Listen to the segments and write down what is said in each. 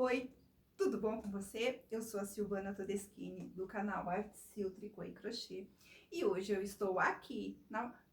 Oi, tudo bom com você? Eu sou a Silvana Todeschini, do canal Artesil Tricô e Crochê, e hoje eu estou aqui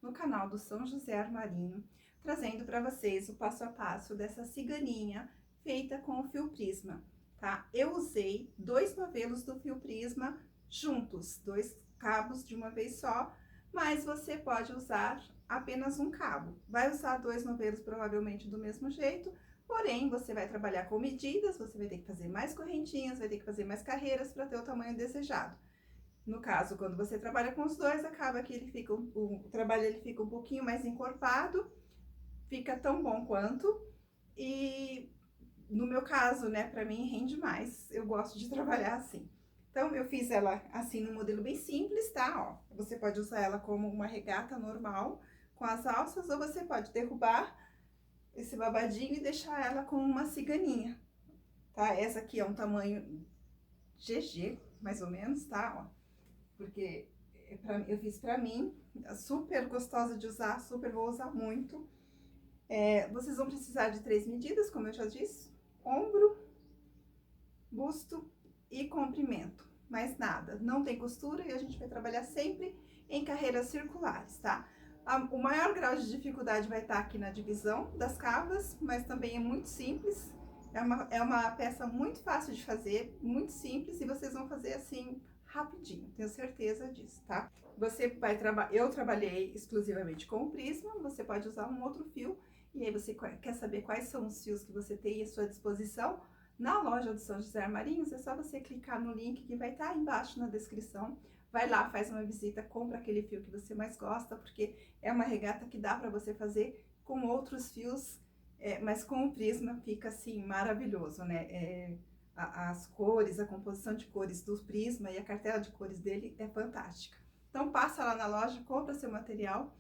no canal do São José Armarinho, trazendo para vocês o passo a passo dessa ciganinha feita com o fio prisma, tá? Eu usei 2 novelos do fio prisma juntos, 2 cabos de uma vez só, mas você pode usar apenas um cabo. Vai usar 2 novelos provavelmente do mesmo jeito, porém, você vai trabalhar com medidas, você vai ter que fazer mais correntinhas, vai ter que fazer mais carreiras para ter o tamanho desejado. No caso, quando você trabalha com os dois, acaba que o trabalho ele fica um pouquinho mais encorpado, fica tão bom quanto. E no meu caso, né, para mim rende mais, eu gosto de trabalhar assim. Então, eu fiz ela assim no modelo bem simples, tá? Ó, você pode usar ela como uma regata normal, com as alças, ou você pode derrubar esse babadinho e deixar ela com uma ciganinha, tá? Essa aqui é um tamanho GG, mais ou menos, tá? Ó, porque eu fiz pra mim, é super gostosa de usar, super vou usar muito. Vocês vão precisar de 3 medidas, como eu já disse: ombro, busto e comprimento. Mais nada, não tem costura e a gente vai trabalhar sempre em carreiras circulares, tá? O maior grau de dificuldade vai estar aqui na divisão das cavas, mas também é muito simples. É uma peça muito fácil de fazer, muito simples, e vocês vão fazer assim rapidinho, tenho certeza disso, tá? Eu trabalhei exclusivamente com o prisma, você pode usar um outro fio, e aí você quer saber quais são os fios que você tem à sua disposição. Na loja do São José Armarinhos, é só você clicar no link que vai estar aí embaixo na descrição. Vai lá, faz uma visita, compra aquele fio que você mais gosta, porque é uma regata que dá para você fazer com outros fios, mas com o prisma fica assim maravilhoso, né? As cores, a composição de cores do prisma e a cartela de cores dele é fantástica. Então passa lá na loja, compra seu material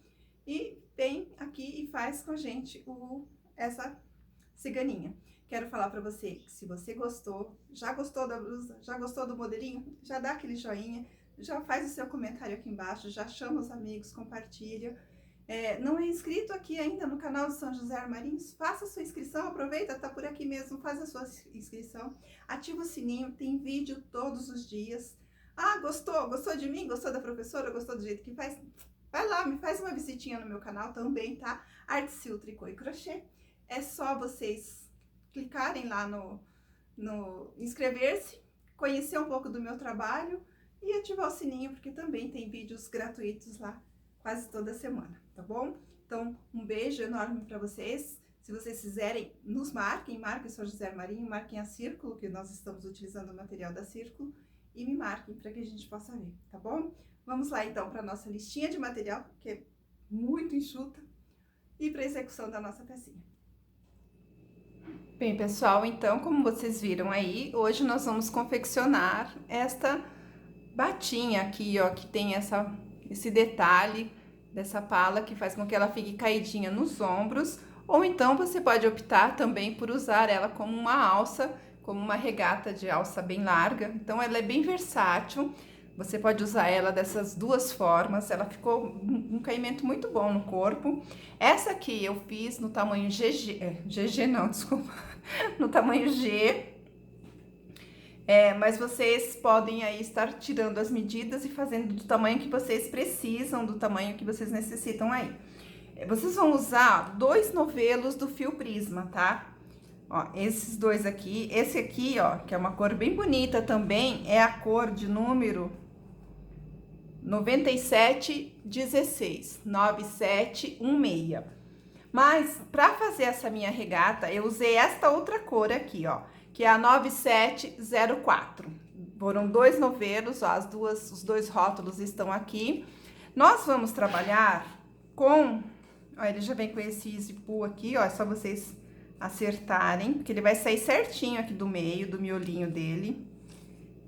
e vem aqui e faz com a gente essa ciganinha. Quero falar para você que se você gostou, já gostou da blusa, já gostou do modelinho, já dá aquele joinha, já faz o seu comentário aqui embaixo, já chama os amigos, compartilha. Não é inscrito aqui ainda no canal do São José Armarinhos? Faça a sua inscrição, aproveita, tá por aqui mesmo, faz a sua inscrição, ativa o sininho, tem vídeo todos os dias. Ah, gostou? Gostou de mim? Gostou da professora? Gostou do jeito que faz? Vai lá, me faz uma visitinha no meu canal também, tá? Artesil Tricô e Crochê. É só vocês clicarem lá no inscrever-se, conhecer um pouco do meu trabalho e ativar o sininho, porque também tem vídeos gratuitos lá quase toda semana, tá bom? Então, um beijo enorme para vocês. Se vocês quiserem, nos marquem o São José Armarinho, marquem a Círculo, que nós estamos utilizando o material da Círculo, e me marquem para que a gente possa ver, tá bom? Vamos lá então para nossa listinha de material, que é muito enxuta, e para a execução da nossa pecinha. Bem, pessoal, então, como vocês viram aí, hoje nós vamos confeccionar esta batinha aqui, ó, que tem esse detalhe dessa pala que faz com que ela fique caidinha nos ombros, ou então você pode optar também por usar ela como uma alça, como uma regata de alça bem larga. Então ela é bem versátil, você pode usar ela dessas duas formas, ela ficou um caimento muito bom no corpo. Essa aqui eu fiz no tamanho GG não, desculpa, no tamanho G. Mas vocês podem aí estar tirando as medidas e fazendo do tamanho que vocês precisam, do tamanho que vocês necessitam aí. Vocês vão usar 2 novelos do fio prisma, tá? Ó, esses dois aqui. Esse aqui, ó, que é uma cor bem bonita também, é a cor de número 9716, 9716. Mas, pra fazer essa minha regata, eu usei esta outra cor aqui, ó, que é a 9704. Foram 2 novelos, ó, os 2 rótulos estão aqui. Nós vamos trabalhar com... Ó, ele já vem com esse easy pull aqui, ó, é só vocês acertarem, porque ele vai sair certinho aqui do meio, do miolinho dele.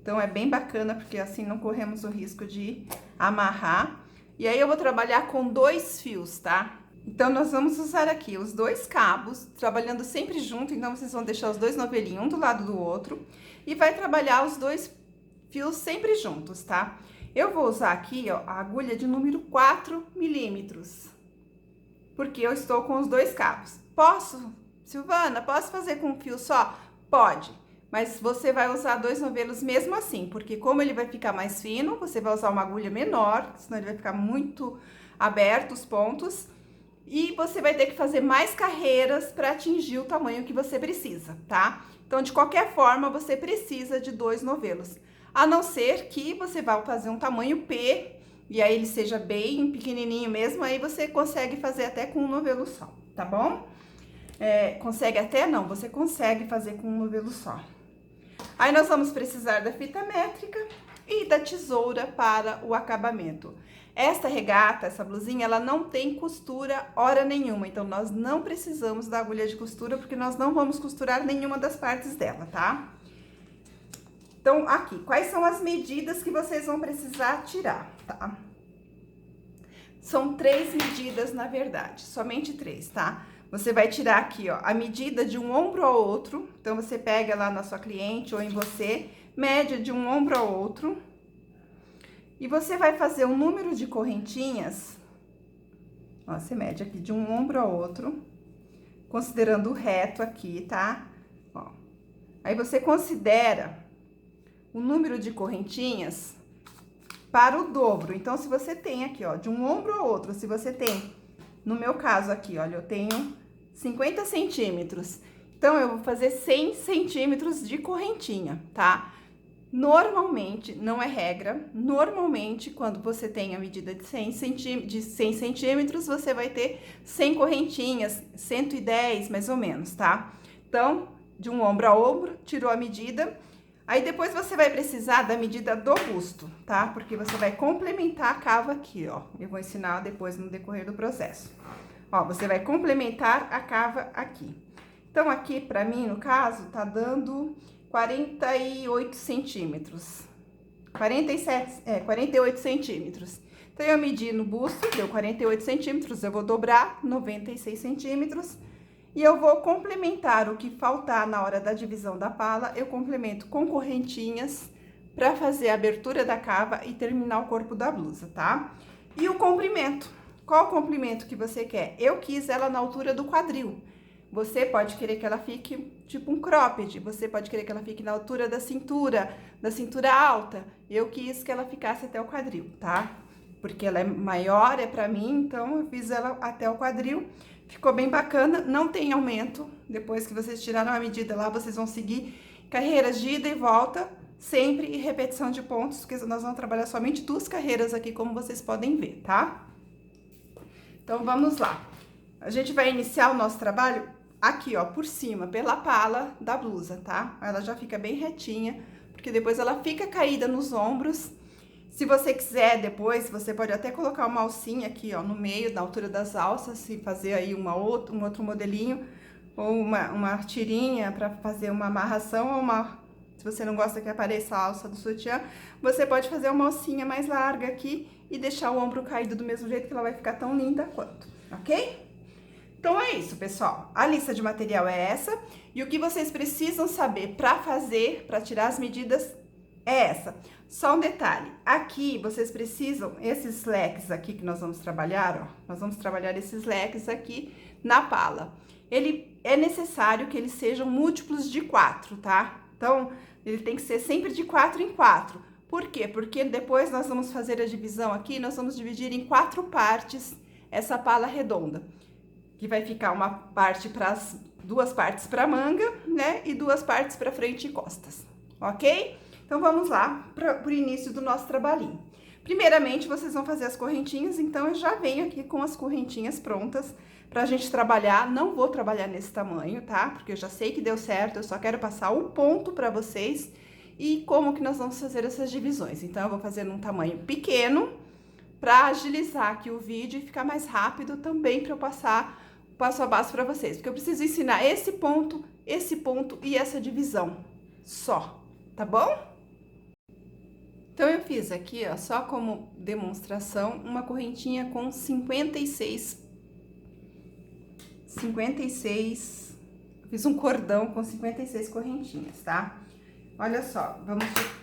Então, é bem bacana, porque assim não corremos o risco de amarrar. E aí, eu vou trabalhar com 2 fios, tá? Então, nós vamos usar aqui os 2 cabos, trabalhando sempre junto. Então, vocês vão deixar os 2 novelinhos um do lado do outro. E vai trabalhar os 2 fios sempre juntos, tá? Eu vou usar aqui, ó, a agulha de número 4 milímetros. Porque eu estou com os 2 cabos. Silvana, posso fazer com um fio só? Pode. mas você vai usar 2 novelos mesmo assim, porque como ele vai ficar mais fino, você vai usar uma agulha menor, senão ele vai ficar muito aberto os pontos, e você vai ter que fazer mais carreiras para atingir o tamanho que você precisa, tá? Então, de qualquer forma, você precisa de 2 novelos, a não ser que você vá fazer um tamanho P, e aí ele seja bem pequenininho mesmo, aí você consegue fazer até com um novelo só, tá bom? Consegue até não, você consegue fazer com um novelo só. Aí nós vamos precisar da fita métrica e da tesoura para o acabamento. Esta regata, essa blusinha, ela não tem costura hora nenhuma, então nós não precisamos da agulha de costura, porque nós não vamos costurar nenhuma das partes dela, tá? Então, aqui, quais são as medidas que vocês vão precisar tirar, tá? São 3 medidas, na verdade, somente 3, tá? Você vai tirar aqui, ó, a medida de um ombro ao outro. Então, você pega lá na sua cliente ou em você, média de um ombro ao outro. E você vai fazer um número de correntinhas. Ó, você mede aqui de um ombro ao outro, considerando o reto aqui, tá? Ó. Aí, você considera o número de correntinhas para o dobro. Então, se você tem aqui, ó, de um ombro ao outro, se você tem, no meu caso aqui, olha, eu tenho 50 centímetros. Então, eu vou fazer 100 centímetros de correntinha, tá? Normalmente, não é regra, normalmente, quando você tem a medida de 100 centímetros, você vai ter 100 correntinhas, 110 mais ou menos, tá? Então, de um ombro a ombro, tirou a medida. Aí, depois você vai precisar da medida do busto, tá? Porque você vai complementar a cava aqui, ó. Eu vou ensinar depois no decorrer do processo. Ó, você vai complementar a cava aqui. Então, aqui, pra mim, no caso, tá dando 48 centímetros. 48 centímetros. Então, eu medi no busto, deu 48 centímetros, eu vou dobrar 96 centímetros. E eu vou complementar o que faltar na hora da divisão da pala, eu complemento com correntinhas pra fazer a abertura da cava e terminar o corpo da blusa, tá? E o comprimento. Qual o comprimento que você quer? Eu quis ela na altura do quadril. Você pode querer que ela fique tipo um cropped, você pode querer que ela fique na altura da cintura alta. Eu quis que ela ficasse até o quadril, tá? Porque ela é maior, é pra mim, então eu fiz ela até o quadril. Ficou bem bacana, não tem aumento. Depois que vocês tiraram a medida lá, vocês vão seguir carreiras de ida e volta, sempre e repetição de pontos, porque nós vamos trabalhar somente 2 carreiras aqui, como vocês podem ver, tá? Então, vamos lá. A gente vai iniciar o nosso trabalho aqui, ó, por cima, pela pala da blusa, tá? Ela já fica bem retinha, porque depois ela fica caída nos ombros. Se você quiser depois, você pode até colocar uma alcinha aqui, ó, no meio, na altura das alças, e fazer aí um outro modelinho, ou uma tirinha para fazer uma amarração, ou se você não gosta que apareça a alça do sutiã, você pode fazer uma alcinha mais larga aqui e deixar o ombro caído do mesmo jeito, que ela vai ficar tão linda quanto, ok? Então, é isso, pessoal. A lista de material é essa, e o que vocês precisam saber para fazer, para tirar as medidas, é essa. Só um detalhe, aqui vocês precisam, esses leques aqui que nós vamos trabalhar, ó, nós vamos trabalhar esses leques aqui na pala. Ele é necessário que eles sejam múltiplos de 4, tá? Então, ele tem que ser sempre de 4 em 4. Por quê? Porque depois nós vamos fazer a divisão aqui, nós vamos dividir em 4 partes essa pala redonda. Que vai ficar uma parte para 2 partes para manga, né? E 2 partes para frente e costas, ok? Então, vamos lá para o início do nosso trabalhinho. Primeiramente, vocês vão fazer as correntinhas, então eu já venho aqui com as correntinhas prontas pra gente trabalhar. Não vou trabalhar nesse tamanho, tá? Porque eu já sei que deu certo, eu só quero passar o ponto pra vocês e como que nós vamos fazer essas divisões. Então, eu vou fazer num tamanho pequeno pra agilizar aqui o vídeo e ficar mais rápido também pra eu passar passo a passo pra vocês. Porque eu preciso ensinar esse ponto e essa divisão só, tá bom? Então, eu fiz aqui, ó, só como demonstração, uma correntinha com 56, fiz um cordão com 56 correntinhas, tá? Olha só,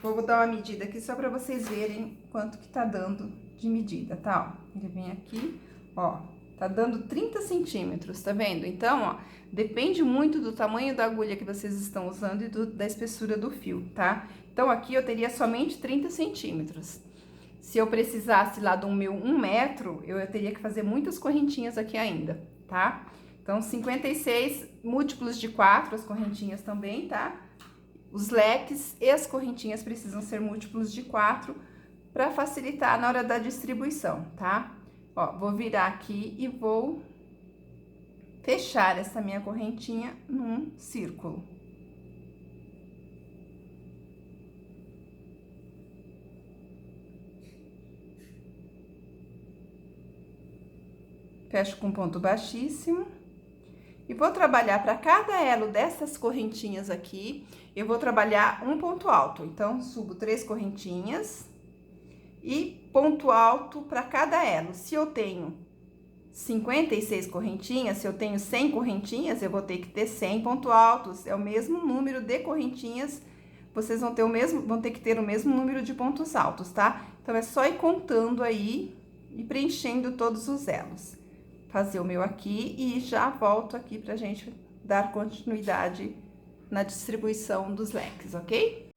vou dar uma medida aqui só pra vocês verem quanto que tá dando de medida, tá? Ó, ele vem aqui, ó, tá dando 30 centímetros, tá vendo? Então, ó, depende muito do tamanho da agulha que vocês estão usando e da espessura do fio, tá? Então, aqui eu teria somente 30 centímetros. Se eu precisasse lá do meu 1 metro, eu teria que fazer muitas correntinhas aqui ainda, tá? Então, 56 múltiplos de 4, as correntinhas também, tá? Os leques e as correntinhas precisam ser múltiplos de 4 para facilitar na hora da distribuição, tá? Ó, vou virar aqui e vou fechar essa minha correntinha num círculo. Fecho com ponto baixíssimo. E vou trabalhar para cada elo dessas correntinhas aqui, eu vou trabalhar um ponto alto. Então, subo 3 correntinhas e ponto alto para cada elo. Se eu tenho 56 correntinhas, se eu tenho 100 correntinhas, eu vou ter que ter 100 pontos altos. É o mesmo número de correntinhas, vocês vão ter que ter o mesmo número de pontos altos, tá? Então, é só ir contando aí e preenchendo todos os elos. Fazer o meu aqui e já volto aqui pra gente dar continuidade na distribuição dos leques, ok?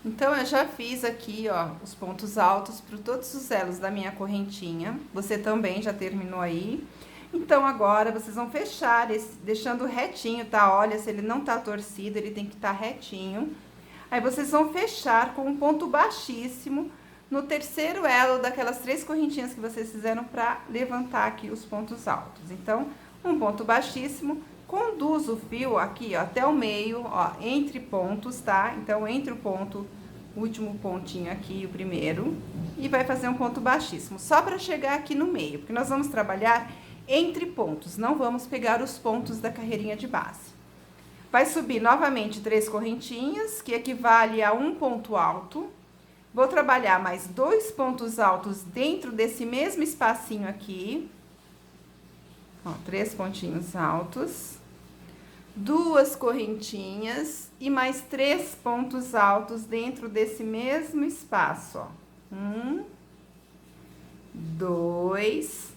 Então, eu já fiz aqui, ó, os pontos altos para todos os elos da minha correntinha. Você também já terminou aí. Então, agora, vocês vão fechar, deixando retinho, tá? Olha, se ele não tá torcido, ele tem que estar retinho. Aí, vocês vão fechar com um ponto baixíssimo no terceiro elo daquelas 3 correntinhas que vocês fizeram para levantar aqui os pontos altos. Então, um ponto baixíssimo, conduz o fio aqui, ó, até o meio, ó, entre pontos, tá? Então, entre o ponto, o último pontinho aqui, o primeiro, e vai fazer um ponto baixíssimo, só para chegar aqui no meio, porque nós vamos trabalhar entre pontos, não vamos pegar os pontos da carreirinha de base. Vai subir novamente 3 correntinhas, que equivale a um ponto alto. Vou trabalhar mais 2 pontos altos dentro desse mesmo espacinho aqui. Ó, 3 pontinhos altos. 2 correntinhas e mais 3 pontos altos dentro desse mesmo espaço, ó. 1, 2,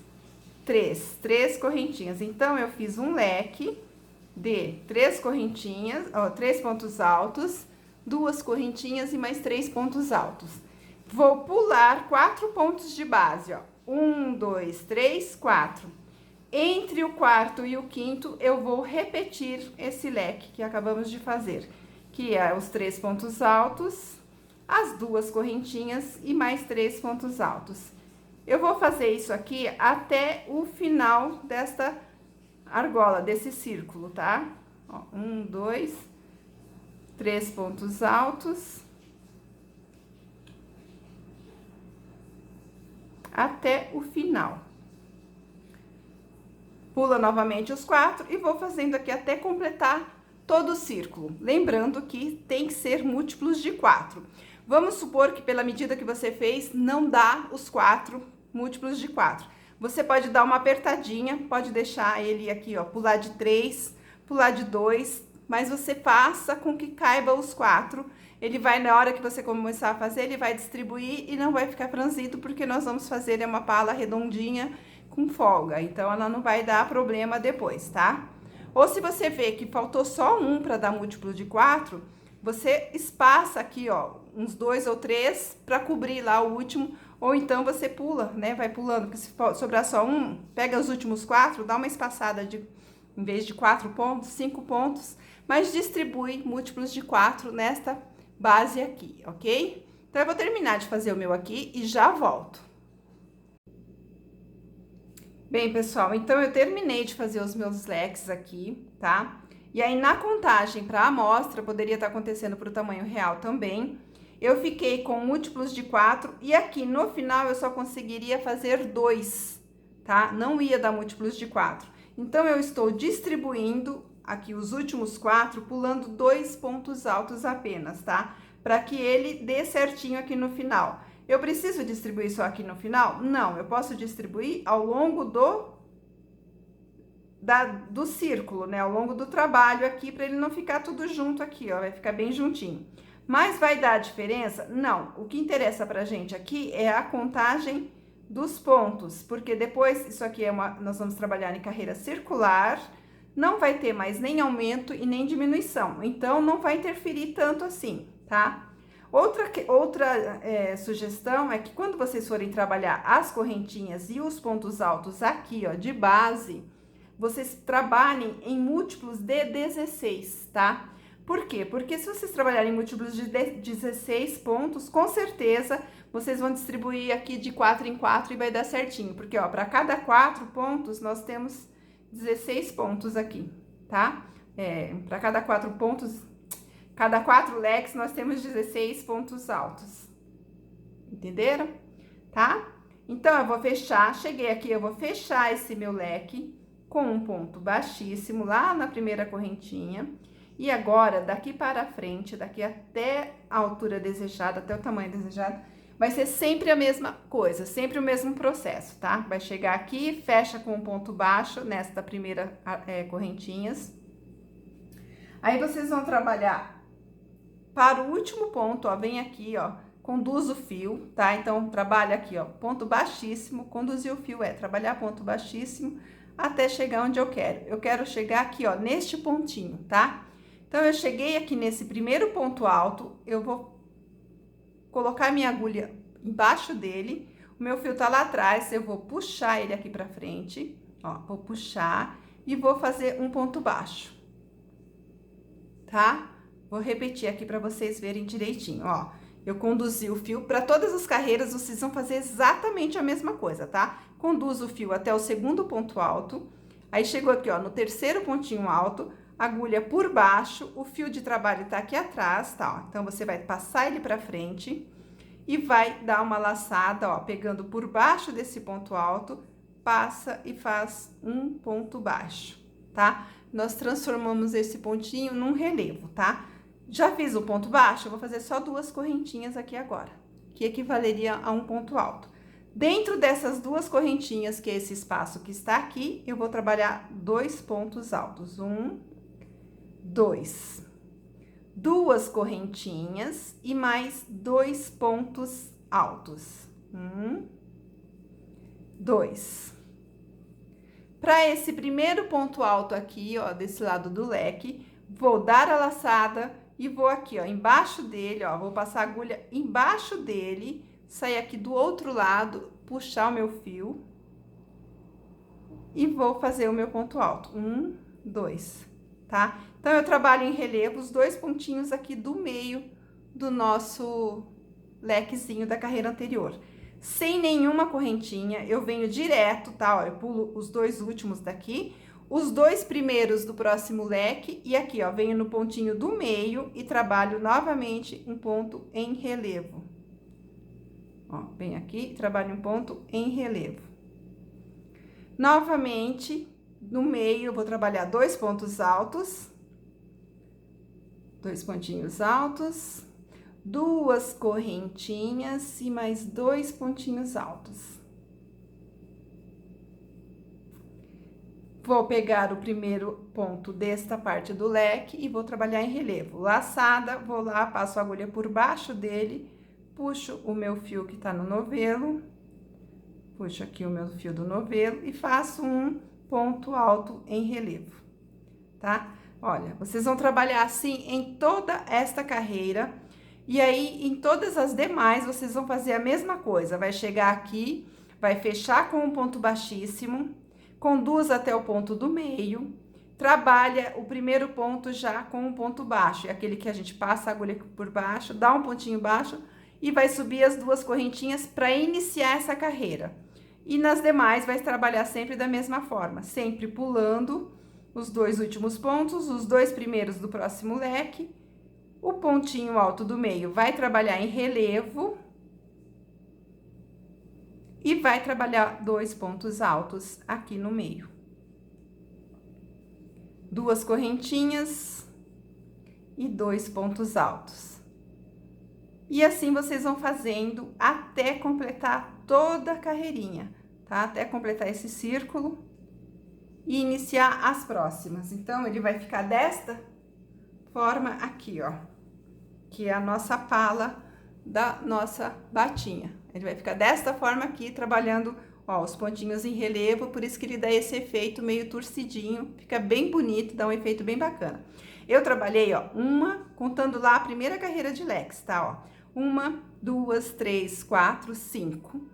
3. 3 correntinhas. Então, eu fiz um leque de 3 correntinhas, ó, 3 pontos altos, 2 correntinhas e mais 3 pontos altos. Vou pular 4 pontos de base, ó. 1, 2, 3, 4. Entre o quarto e o quinto, eu vou repetir esse leque que acabamos de fazer, que é os 3 pontos altos, as 2 correntinhas e mais 3 pontos altos. Eu vou fazer isso aqui até o final desta argola, desse círculo, tá? Ó, 1, 2, 3 pontos altos, até o final. Pula novamente os 4 e vou fazendo aqui até completar todo o círculo. Lembrando que tem que ser múltiplos de 4. Vamos supor que pela medida que você fez, não dá os 4 múltiplos de 4. Você pode dar uma apertadinha, pode deixar ele aqui, ó, pular de 3, pular de 2, mas você faça com que caiba os 4. Ele vai, na hora que você começar a fazer, ele vai distribuir e não vai ficar franzido, porque nós vamos fazer uma pala redondinha com folga. Então, ela não vai dar problema depois, tá? Ou se você vê que faltou só um para dar múltiplo de 4, você espaça aqui, ó, uns 2 ou 3 para cobrir lá o último, ou então você pula, né? Vai pulando, porque se sobrar só um, pega os últimos 4, dá uma espaçada de, em vez de 4 pontos, 5 pontos, mas distribui múltiplos de 4 nesta base aqui, ok? Então, eu vou terminar de fazer o meu aqui e já volto. Bem, pessoal, então eu terminei de fazer os meus leques aqui, tá? E aí, na contagem para a amostra, poderia estar acontecendo para o tamanho real também. Eu fiquei com múltiplos de 4 e aqui no final eu só conseguiria fazer 2, tá? Não ia dar múltiplos de 4. Então, eu estou distribuindo aqui os últimos 4, pulando 2 pontos altos apenas, tá? Para que ele dê certinho aqui no final. Eu preciso distribuir só aqui no final? Não, eu posso distribuir ao longo do círculo, né? Ao longo do trabalho aqui, para ele não ficar tudo junto aqui, ó, vai ficar bem juntinho. Mas vai dar diferença? Não, o que interessa pra gente aqui é a contagem dos pontos, porque depois isso aqui nós vamos trabalhar em carreira circular, não vai ter mais nem aumento e nem diminuição, então não vai interferir tanto assim, tá? Outra sugestão é que quando vocês forem trabalhar as correntinhas e os pontos altos aqui, ó, de base, vocês trabalhem em múltiplos de 16, tá? Por quê? Porque se vocês trabalharem em múltiplos de 16 pontos, com certeza vocês vão distribuir aqui de 4 em 4 e vai dar certinho. Porque, ó, para cada 4 pontos, nós temos 16 pontos aqui, tá? Para cada 4 pontos, cada 4 leques, nós temos 16 pontos altos. Entenderam? Tá? Então, eu vou fechar, cheguei aqui, eu vou fechar esse meu leque com um ponto baixíssimo lá na primeira correntinha. E agora, daqui para frente, daqui até a altura desejada, até o tamanho desejado, vai ser sempre a mesma coisa, sempre o mesmo processo, tá? Vai chegar aqui, fecha com um ponto baixo nesta primeira correntinhas. Aí, vocês vão trabalhar para o último ponto, ó, vem aqui, ó, conduz o fio, tá? Então, trabalha aqui, ó, ponto baixíssimo, conduzir o fio trabalhar ponto baixíssimo até chegar onde eu quero. Eu quero chegar aqui, ó, neste pontinho, tá? Então, eu cheguei aqui nesse primeiro ponto alto, eu vou colocar minha agulha embaixo dele, o meu fio tá lá atrás, eu vou puxar ele aqui pra frente, ó, vou puxar e vou fazer um ponto baixo, tá? Vou repetir aqui pra vocês verem direitinho, ó. Eu conduzi o fio, para todas as carreiras vocês vão fazer exatamente a mesma coisa, tá? Conduz o fio até o segundo ponto alto, aí chegou aqui, ó, no terceiro pontinho alto, agulha por baixo, o fio de trabalho tá aqui atrás, tá? Ó. Então, você vai passar ele pra frente e vai dar uma laçada, ó, pegando por baixo desse ponto alto, passa e faz um ponto baixo, tá? Nós transformamos esse pontinho num relevo, tá? Já fiz o ponto baixo, eu vou fazer só 2 correntinhas aqui agora, que equivaleria a um ponto alto. Dentro dessas 2 correntinhas, que é esse espaço que está aqui, eu vou trabalhar 2 pontos altos. 1, 2. 2 correntinhas e mais 2 pontos altos. 1, 2. Para esse primeiro ponto alto aqui, ó, desse lado do leque, vou dar a laçada e vou aqui, ó, embaixo dele, ó, vou passar a agulha embaixo dele, sair aqui do outro lado, puxar o meu fio e vou fazer o meu ponto alto. 1, 2, tá? Então, eu trabalho em relevo os 2 pontinhos aqui do meio do nosso lequezinho da carreira anterior. Sem nenhuma correntinha, eu venho direto, tá? Ó, eu pulo os 2 últimos daqui, os 2 primeiros do próximo leque e aqui, ó, venho no pontinho do meio e trabalho novamente um ponto em relevo. Ó, venho aqui e trabalho um ponto em relevo. Novamente, no meio, eu vou trabalhar 2 pontos altos, 2 pontinhos altos, 2 correntinhas e mais 2 pontinhos altos. Vou pegar o primeiro ponto desta parte do leque e vou trabalhar em relevo. Laçada, vou lá, passo a agulha por baixo dele, puxo o meu fio que tá no novelo, puxo aqui o meu fio do novelo e faço um ponto alto em relevo, tá? Olha, vocês vão trabalhar assim em toda esta carreira. E aí, em todas as demais, vocês vão fazer a mesma coisa. Vai chegar aqui, vai fechar com um ponto baixíssimo, conduz até o ponto do meio, trabalha o primeiro ponto já com um ponto baixo. É aquele que a gente passa a agulha por baixo, dá um pontinho baixo e vai subir as 2 correntinhas para iniciar essa carreira. E nas demais, vai trabalhar sempre da mesma forma, sempre pulando os 2 últimos pontos, os 2 primeiros do próximo leque. O pontinho alto do meio vai trabalhar em relevo e vai trabalhar 2 pontos altos aqui no meio. 2 correntinhas e 2 pontos altos. E assim vocês vão fazendo até completar toda a carreirinha, tá? Até completar esse círculo e iniciar as próximas. Então, ele vai ficar desta forma aqui, ó, que é a nossa pala da nossa batinha. Ele vai ficar desta forma aqui, trabalhando, ó, os pontinhos em relevo, por isso que ele dá esse efeito meio torcidinho, fica bem bonito, dá um efeito bem bacana. Eu trabalhei, ó, contando lá a primeira carreira de leques, tá, ó. 1, 2, 3, 4, 5,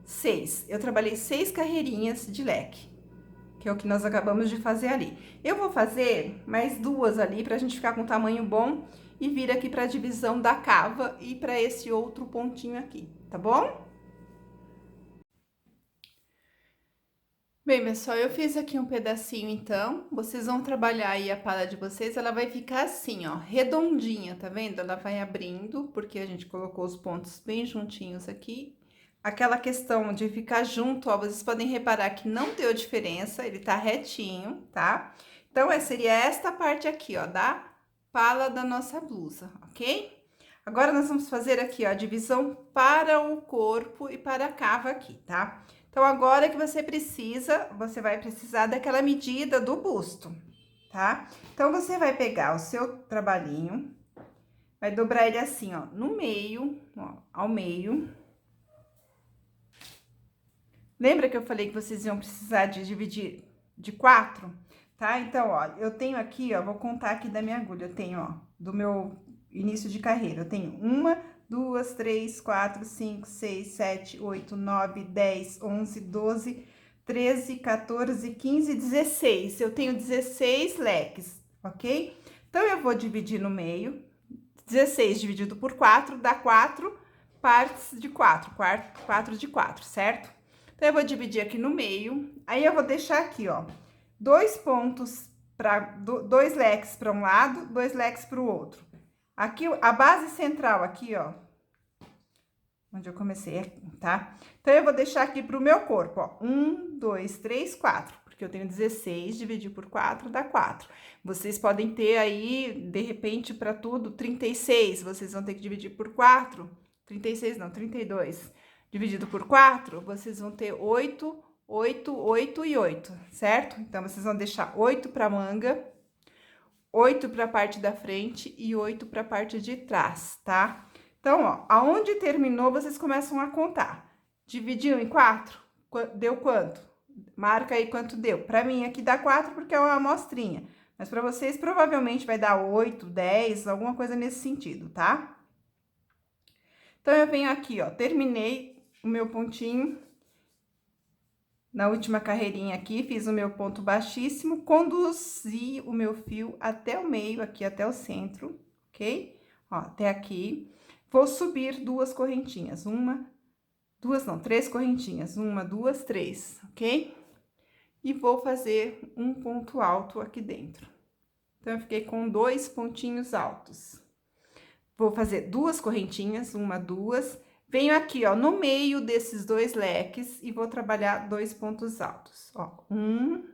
6. Eu trabalhei 6 carreirinhas de leque, que é o que nós acabamos de fazer ali. Eu vou fazer mais 2 ali pra gente ficar com um tamanho bom e vir aqui pra divisão da cava e pra esse outro pontinho aqui, tá bom? Bem, pessoal, eu fiz aqui um pedacinho, então, vocês vão trabalhar aí a pala de vocês, ela vai ficar assim, ó, redondinha, tá vendo? Ela vai abrindo, porque a gente colocou os pontos bem juntinhos aqui. Aquela questão de ficar junto, ó, vocês podem reparar que não deu diferença, ele tá retinho, tá? Então, seria esta parte aqui, ó, da pala da nossa blusa, ok? Agora, nós vamos fazer aqui, ó, a divisão para o corpo e para a cava aqui, tá? Então, agora que você vai precisar daquela medida do busto, tá? Então, você vai pegar o seu trabalhinho, vai dobrar ele assim, ó, no meio, ó, ao meio. Lembra que eu falei que vocês iam precisar de dividir de 4, tá? Então, ó, eu tenho aqui, ó, vou contar aqui da minha agulha, eu tenho, ó, do meu início de carreira, eu tenho 1, 2, 3, 4, 5, 6, 7, 8, 9, 10, 11, 12, 13, 14, 15, 16. Eu tenho 16 leques, ok? Então, eu vou dividir no meio, 16 dividido por 4, dá 4 partes de 4, 4 de 4, certo? Então, eu vou dividir aqui no meio, aí eu vou deixar aqui, ó, 2 pontos para 2 leques para um lado, 2 leques para o outro. Aqui, a base central aqui, ó, onde eu comecei, tá? Então, eu vou deixar aqui pro meu corpo, ó, 1, 2, 3, 4, porque eu tenho 16, dividir por 4, dá 4. Vocês podem ter aí, de repente, para tudo, 36, vocês vão ter que dividir por 4, 36 não, 32. Dividido por 4, vocês vão ter 8, 8, 8 e 8, certo? Então, vocês vão deixar 8 para manga, 8 para a parte da frente e 8 para a parte de trás, tá? Então, ó, aonde terminou, vocês começam a contar. Dividiu em 4? Deu quanto? Marca aí quanto deu. Para mim, aqui dá 4 porque é uma amostrinha. Mas para vocês, provavelmente, vai dar 8, 10, alguma coisa nesse sentido, tá? Então, eu venho aqui, ó, terminei o meu pontinho. Na última carreirinha aqui, fiz o meu ponto baixíssimo, conduzi o meu fio até o meio, aqui até o centro, ok? Ó, até aqui. Vou subir 2 correntinhas, 3 correntinhas, 1, 2, 3, ok? E vou fazer um ponto alto aqui dentro. Então, eu fiquei com 2 pontinhos altos. Vou fazer 2 correntinhas, 1, 2. Venho aqui, ó, no meio desses 2 leques e vou trabalhar 2 pontos altos, ó. 1,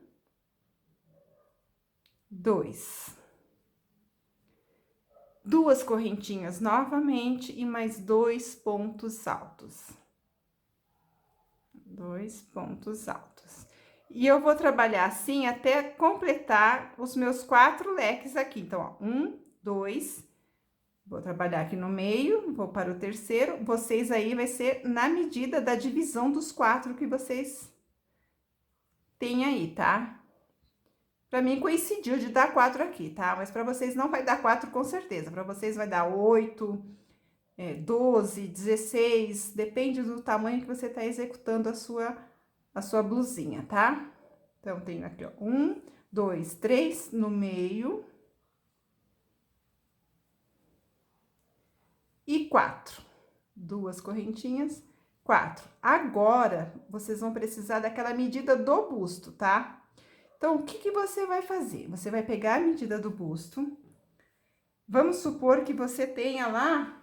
2. 2 correntinhas novamente e mais 2 pontos altos. 2 pontos altos. E eu vou trabalhar assim até completar os meus 4 leques aqui. Então, ó, 1, 2, vou trabalhar aqui no meio, vou para o terceiro. Vocês aí vai ser na medida da divisão dos 4 que vocês têm aí, tá? Pra mim coincidiu de dar 4 aqui, tá? Mas pra vocês não vai dar 4 com certeza. Pra vocês vai dar 8, 12, 16, depende do tamanho que você tá executando a sua blusinha, tá? Então, tenho aqui, ó, 1, 2, 3 no meio. E 4. 2 correntinhas, 4. Agora, vocês vão precisar daquela medida do busto, tá? Então, o que você vai fazer? Você vai pegar a medida do busto. Vamos supor que você tenha lá...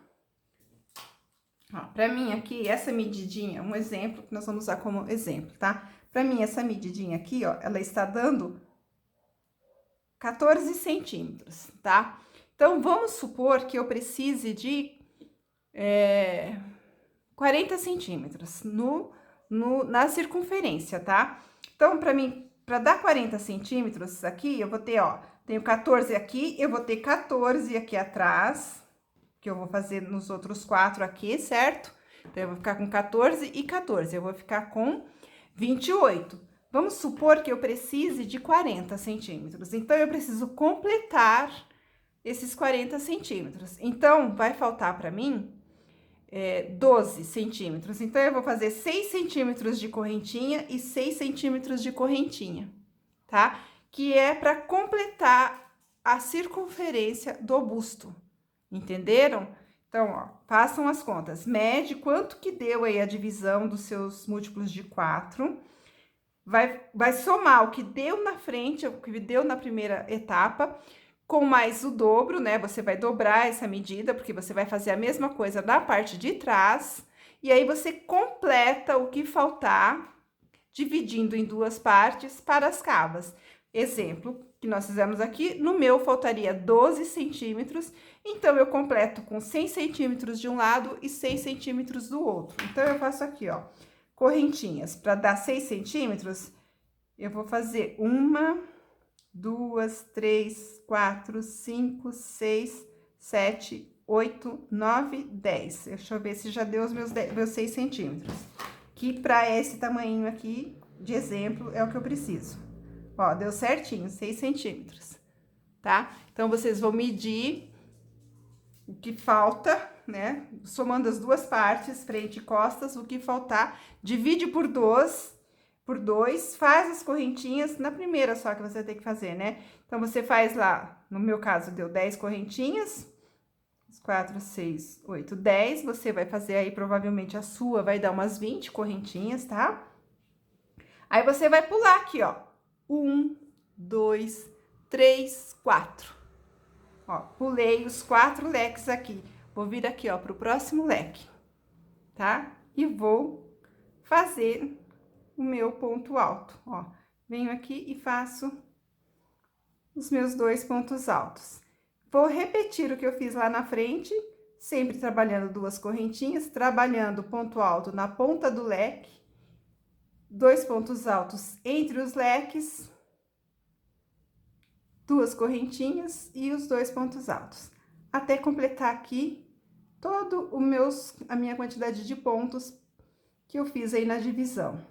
Ó, pra mim aqui, essa medidinha, um exemplo que nós vamos usar como exemplo, tá? Pra mim, essa medidinha aqui, ó, ela está dando 14 centímetros, tá? Então, vamos supor que eu precise de 40 centímetros na circunferência, tá? Então, pra mim, pra dar 40 centímetros aqui, eu vou ter, ó, tenho 14 aqui, eu vou ter 14 aqui atrás, que eu vou fazer nos outros 4 aqui, certo? Então, eu vou ficar com 14 e 14, eu vou ficar com 28. Vamos supor que eu precise de 40 centímetros, então, eu preciso completar esses 40 centímetros. Então, vai faltar para mim 12 centímetros. Então, eu vou fazer 6 centímetros de correntinha e 6 centímetros de correntinha, tá? Que é para completar a circunferência do busto, entenderam? Então, ó, façam as contas. Mede quanto que deu aí a divisão dos seus múltiplos de 4. Vai somar o que deu na frente, o que deu na primeira etapa, com mais o dobro, né? Você vai dobrar essa medida, porque você vai fazer a mesma coisa na parte de trás. E aí, você completa o que faltar, dividindo em 2 partes para as cavas. Exemplo que nós fizemos aqui, no meu faltaria 12 centímetros, então, eu completo com 6 centímetros de um lado e 6 centímetros do outro. Então, eu faço aqui, ó, correntinhas. Para dar 6 centímetros, eu vou fazer 1, 2, 3, 4, 5, 6, 7, 8, 9, 10. Deixa eu ver se já deu os meus 6 centímetros. Que para esse tamanho aqui, de exemplo, é o que eu preciso. Ó, deu certinho, 6 centímetros, tá? Então, vocês vão medir o que falta, né? Somando as 2 partes, frente e costas, o que faltar, divide por 2, faz as correntinhas, na primeira só que você tem que fazer, né? Então, você faz lá, no meu caso, deu 10 correntinhas, 4, 6, 8, 10, você vai fazer aí, provavelmente, a sua vai dar umas 20 correntinhas, tá? Aí, você vai pular aqui, ó, 1, 2, 3, 4. Ó, pulei os 4 leques aqui. Vou vir aqui, ó, pro próximo leque, tá? E vou fazer o meu ponto alto, ó. Venho aqui e faço os meus 2 pontos altos. Vou repetir o que eu fiz lá na frente, sempre trabalhando 2 correntinhas, trabalhando ponto alto na ponta do leque, 2 pontos altos entre os leques, 2 correntinhas e os 2 pontos altos, até completar aqui todo a minha quantidade de pontos que eu fiz aí na divisão.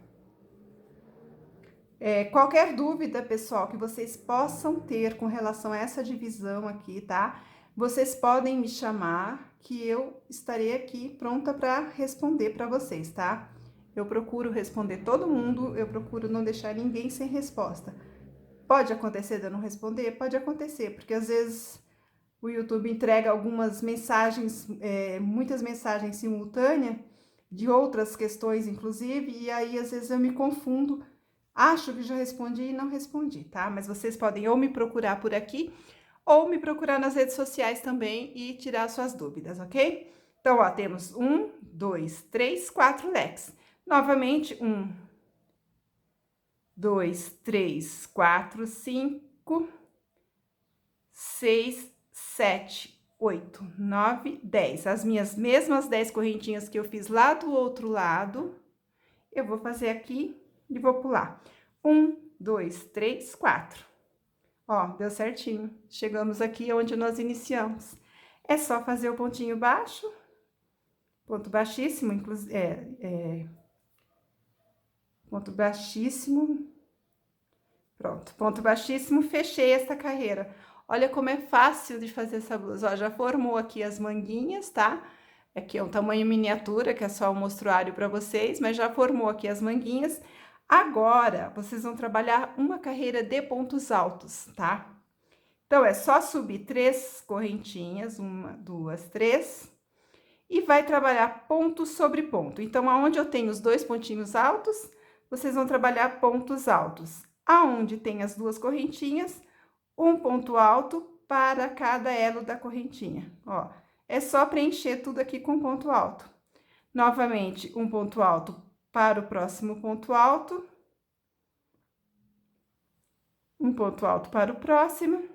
Qualquer dúvida, pessoal, que vocês possam ter com relação a essa divisão aqui, tá? Vocês podem me chamar, que eu estarei aqui pronta para responder para vocês, tá? Eu procuro responder todo mundo, eu procuro não deixar ninguém sem resposta. Pode acontecer de eu não responder? Pode acontecer, porque às vezes o YouTube entrega algumas mensagens, muitas mensagens simultâneas, de outras questões, inclusive, e aí às vezes eu me confundo, acho que já respondi e não respondi, tá? Mas vocês podem ou me procurar por aqui, ou me procurar nas redes sociais também e tirar suas dúvidas, ok? Então, ó, temos 1, 2, 3, 4 leques. Novamente, 1, 2, 3, 4, 5, 6, 7, 8, 9, 10. As minhas mesmas 10 correntinhas que eu fiz lá do outro lado, eu vou fazer aqui e vou pular. 1, 2, 3, 4. Ó, deu certinho. Chegamos aqui onde nós iniciamos. É só fazer o pontinho baixo, ponto baixíssimo, inclusive, ponto baixíssimo, pronto, ponto baixíssimo, fechei esta carreira. Olha como é fácil de fazer essa blusa, ó, já formou aqui as manguinhas, tá? Aqui é um tamanho miniatura, que é só um mostruário para vocês, mas já formou aqui as manguinhas. Agora, vocês vão trabalhar uma carreira de pontos altos, tá? Então, é só subir 3 correntinhas, 1, 2, 3... e vai trabalhar ponto sobre ponto. Então, aonde eu tenho os 2 pontinhos altos, vocês vão trabalhar pontos altos. Aonde tem as 2 correntinhas, um ponto alto para cada elo da correntinha, ó. É só preencher tudo aqui com ponto alto. Novamente, um ponto alto para o próximo ponto alto. Um ponto alto para o próximo.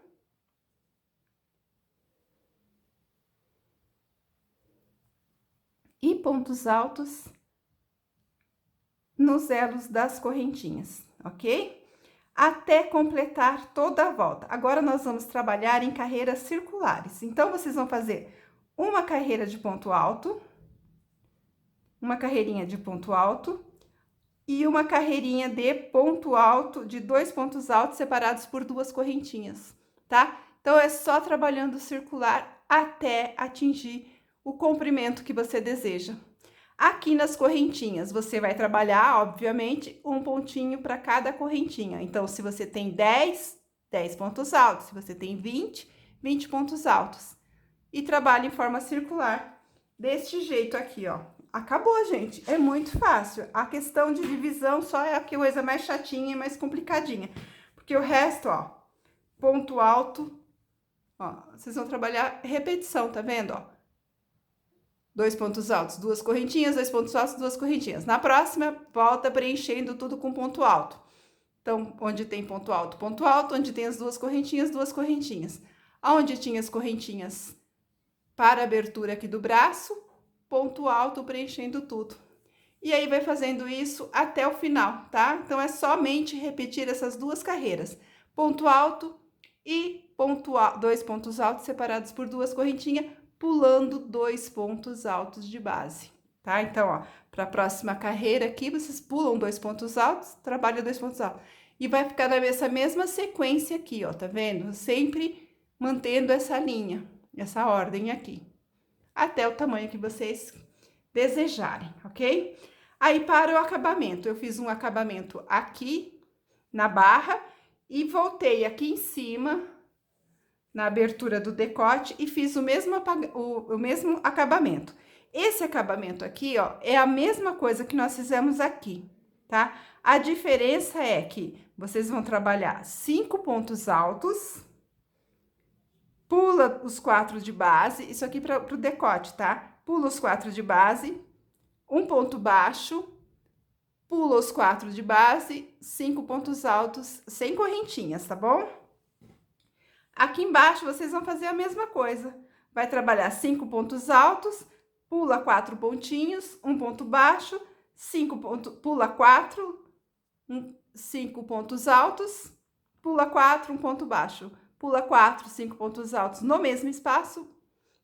E pontos altos nos elos das correntinhas, ok? Até completar toda a volta. Agora, nós vamos trabalhar em carreiras circulares. Então, vocês vão fazer uma carreira de ponto alto, uma carreirinha de ponto alto e uma carreirinha de ponto alto, de 2 pontos altos separados por 2 correntinhas, tá? Então, é só trabalhando circular até atingir o comprimento que você deseja. Aqui nas correntinhas, você vai trabalhar, obviamente, um pontinho para cada correntinha. Então, se você tem 10 pontos altos. Se você tem 20 pontos altos. E trabalha em forma circular, deste jeito aqui, ó. Acabou, gente. É muito fácil. A questão de divisão só é a coisa mais chatinha e mais complicadinha. Porque o resto, ó, ponto alto, ó, vocês vão trabalhar repetição, tá vendo, ó? 2 pontos altos, 2 correntinhas, 2 pontos altos, 2 correntinhas. Na próxima, volta preenchendo tudo com ponto alto. Então, onde tem ponto alto, onde tem as 2 correntinhas, 2 correntinhas. Aonde tinha as correntinhas para a abertura aqui do braço, ponto alto preenchendo tudo. E aí, vai fazendo isso até o final, tá? Então, é somente repetir essas 2 carreiras. Ponto alto e 2 pontos altos separados por 2 correntinhas, pulando 2 pontos altos de base, tá? Então, ó, para a próxima carreira aqui, vocês pulam 2 pontos altos, trabalham 2 pontos altos. E vai ficar nessa mesma sequência aqui, ó, tá vendo? Sempre mantendo essa linha, essa ordem aqui. Até o tamanho que vocês desejarem, ok? Aí, para o acabamento, eu fiz um acabamento aqui na barra e voltei aqui em cima, na abertura do decote, e fiz o mesmo acabamento. Esse acabamento aqui, ó, é a mesma coisa que nós fizemos aqui, tá? A diferença é que vocês vão trabalhar 5 pontos altos, pula os 4 de base, isso aqui para o decote, tá? Pula os 4 de base, um ponto baixo, pula os 4 de base, 5 pontos altos, sem correntinhas, tá bom? Aqui embaixo, vocês vão fazer a mesma coisa. Vai trabalhar 5 pontos altos, pula 4 pontinhos, um ponto baixo, pula 4, 5 pontos altos, pula 4, um ponto baixo. Pula 4, 5 pontos altos no mesmo espaço,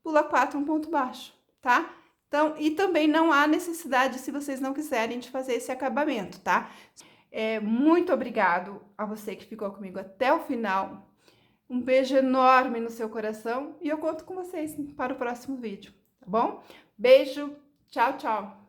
pula 4, um ponto baixo, tá? Então, e também não há necessidade, se vocês não quiserem, de fazer esse acabamento, tá? Muito obrigado a você que ficou comigo até o final. Um beijo enorme no seu coração e eu conto com vocês para o próximo vídeo, tá bom? Beijo, tchau, tchau!